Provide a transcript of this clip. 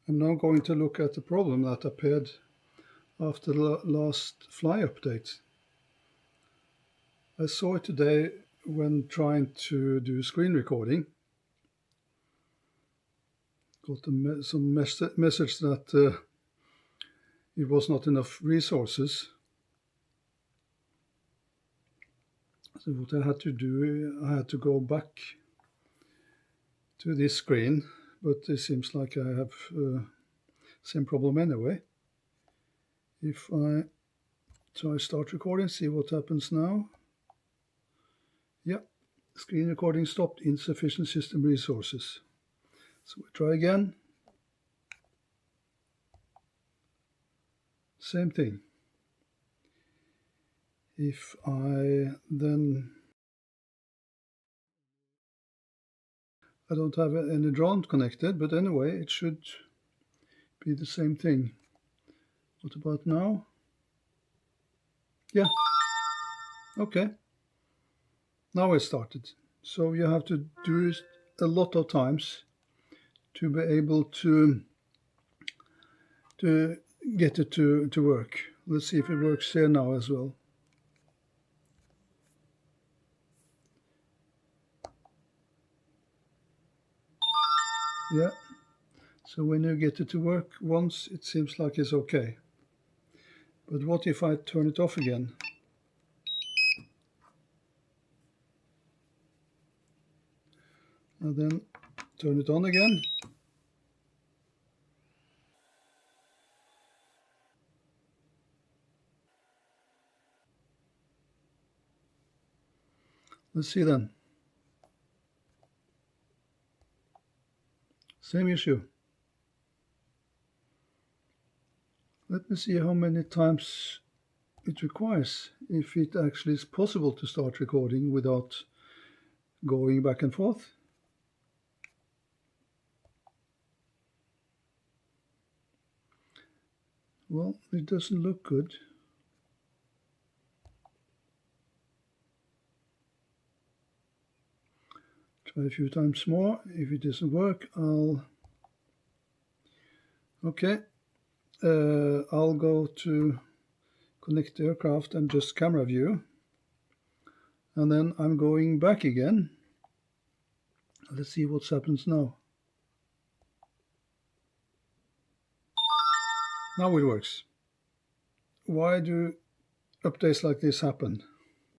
I'm now going to look at the problem that appeared after the last Fly update. I saw it today when trying to do screen recording. Got some message that it was not enough resources. So what I had to do, I had to go back to this screen, but it seems like I have same problem anyway. If I try start recording, see what happens now. Yeah, screen recording stopped, insufficient system resources. So we try again. Same thing. If I then, I don't have any drone connected, but anyway, it should be the same thing. What about now? Yeah, okay. Now it started. So you have to do it a lot of times to be able to get it to work. Let's see if it works here now as well. Yeah. So when you get it to work once, it seems like it's okay. But what if I turn it off again? And then turn it on again. Let's see then. Same issue. Let me see how many times it requires, if it actually is possible to start recording without going back and forth. Well, it doesn't look good. Try a few times more. If it doesn't work, okay. I'll go to connect the aircraft and just camera view. And then I'm going back again. Let's see what happens now. Now it works. Why do updates like this happen?